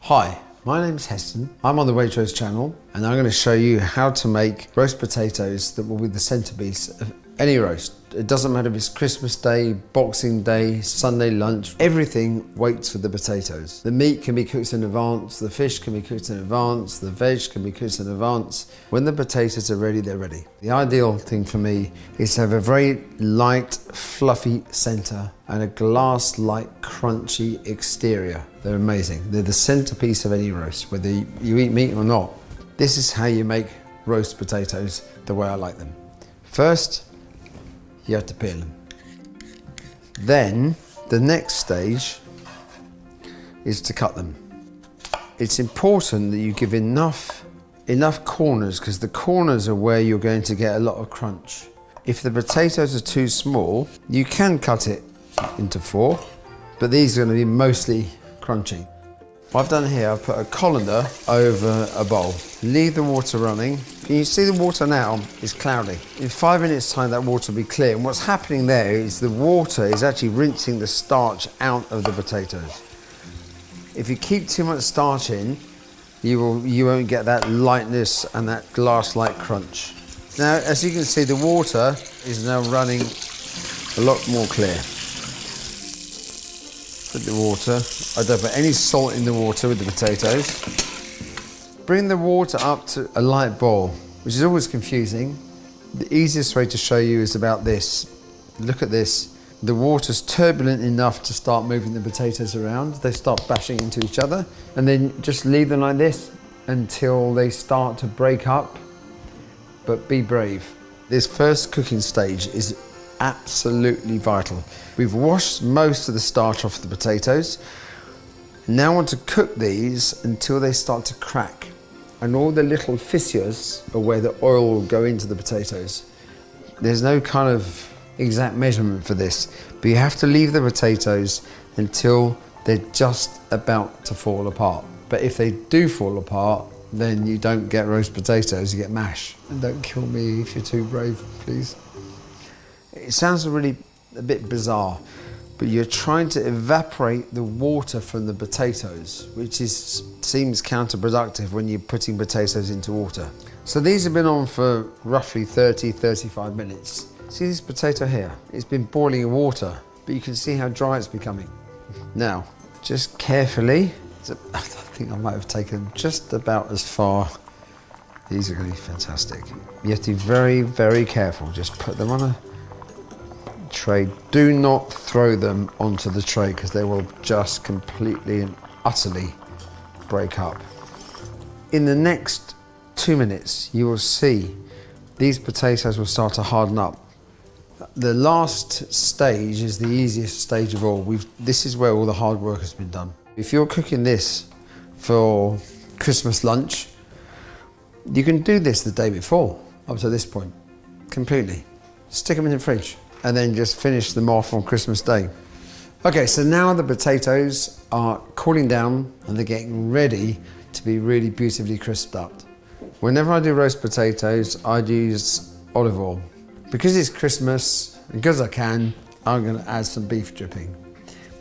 Hi, my name's Heston. I'm on the Waitrose channel and I'm going to show you how to make roast potatoes that will be the centerpiece of any roast. It doesn't matter if it's Christmas Day, Boxing Day, Sunday lunch, everything waits for the potatoes. The meat can be cooked in advance, the fish can be cooked in advance, the veg can be cooked in advance. When the potatoes are ready, they're ready. The ideal thing for me is to have a very light, fluffy center and a glass-like, crunchy exterior. They're amazing. They're the centerpiece of any roast, whether you eat meat or not. This is how you make roast potatoes the way I like them. First, you have to peel them. Then, the next stage is to cut them. It's important that you give enough corners, because the corners are where you're going to get a lot of crunch. If the potatoes are too small, you can cut it into 4, but these are going to be mostly crunchy. What I've done here, I've put a colander over a bowl. Leave the water running. You see the water now is cloudy. In 5 minutes time that water will be clear, and what's happening there is the water is actually rinsing the starch out of the potatoes. If you keep too much starch in, you won't get that lightness and that glass-like crunch. Now, as you can see, the water is now running a lot more clear. Put the water, I don't put any salt in the water with the potatoes. Bring the water up to a light boil, which is always confusing. The easiest way to show you is about this. Look at this. The water's turbulent enough to start moving the potatoes around. They start bashing into each other, and then just leave them like this until they start to break up, but be brave. This first cooking stage is absolutely vital. We've washed most of the starch off the potatoes. Now I want to cook these until they start to crack, and all the little fissures are where the oil will go into the potatoes. There's no kind of exact measurement for this, but you have to leave the potatoes until they're just about to fall apart. But if they do fall apart, then you don't get roast potatoes, you get mash. And don't kill me if you're too brave, please. It sounds really a bit bizarre, but you're trying to evaporate the water from the potatoes, which seems counterproductive when you're putting potatoes into water. So these have been on for roughly 30-35 minutes. See this potato here? It's been boiling in water, but you can see how dry it's becoming. Now, just carefully, I think I might have taken just about as far. These are going to be fantastic. You have to be very, very careful. Just put them on a tray. Do not throw them onto the tray, because they will just completely and utterly break up. In the next 2 minutes, you will see these potatoes will start to harden up. The last stage is the easiest stage of all. This is where all the hard work has been done. If you're cooking this for Christmas lunch, you can do this the day before, up to this point, completely. Stick them in the fridge and then just finish them off on Christmas Day. Okay, so now the potatoes are cooling down and they're getting ready to be really beautifully crisped up. Whenever I do roast potatoes, I use olive oil. Because it's Christmas, and because I can, I'm going to add some beef dripping.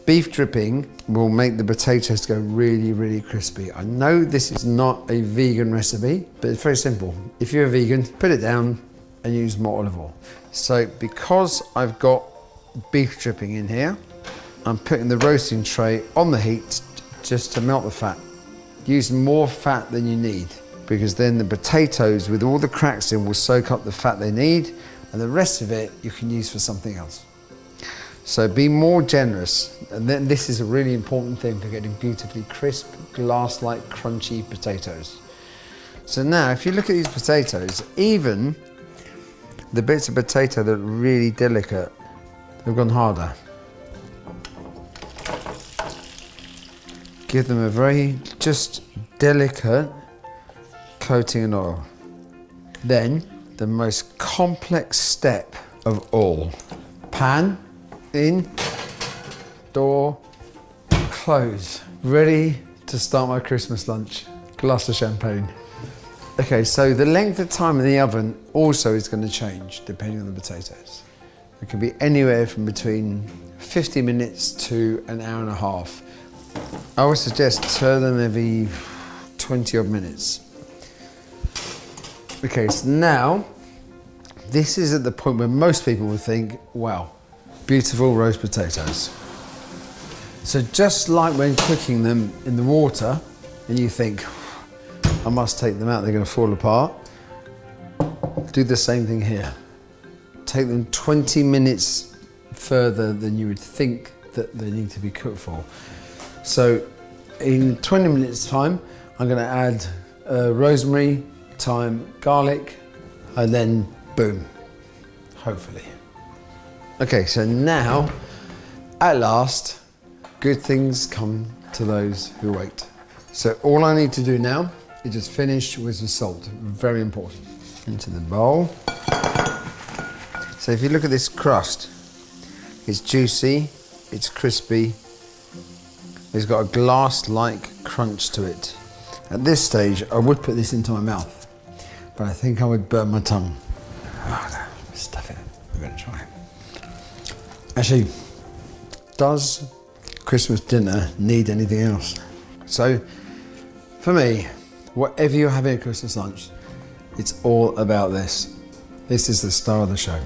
Beef dripping will make the potatoes go really, really crispy. I know this is not a vegan recipe, but it's very simple. If you're a vegan, put it down and use more olive oil. So because I've got beef dripping in here, I'm putting the roasting tray on the heat just to melt the fat. Use more fat than you need, because then the potatoes with all the cracks in will soak up the fat they need, and the rest of it you can use for something else. So be more generous, and then this is a really important thing for getting beautifully crisp, glass-like, crunchy potatoes. So now, if you look at these potatoes, even the bits of potato that are really delicate, they've gone harder. Give them a very just delicate coating in oil. Then, the most complex step of all. Pan, in, door, close. Ready to start my Christmas lunch. Glass of champagne. Okay, so the length of time in the oven also is going to change depending on the potatoes. It can be anywhere from between 50 minutes to an hour and a half. I would suggest turn them every 20 odd minutes. Okay, so now, this is at the point where most people would think, wow, beautiful roast potatoes. So just like when cooking them in the water, and you think, I must take them out, they're going to fall apart, do the same thing here. Take them 20 minutes further than you would think that they need to be cooked for. So in 20 minutes time, I'm going to add rosemary, thyme, garlic, and then boom, hopefully. Okay, so now, at last, good things come to those who wait. So all I need to do now is just finish with some salt, very important. Into the bowl. So if you look at this crust, it's juicy, it's crispy, it's got a glass-like crunch to it. At this stage, I would put this into my mouth, but I think I would burn my tongue. Oh, no, stuff it, we're gonna try. Actually, does Christmas dinner need anything else? So, for me, whatever you're having at Christmas lunch, it's all about this. This is the star of the show.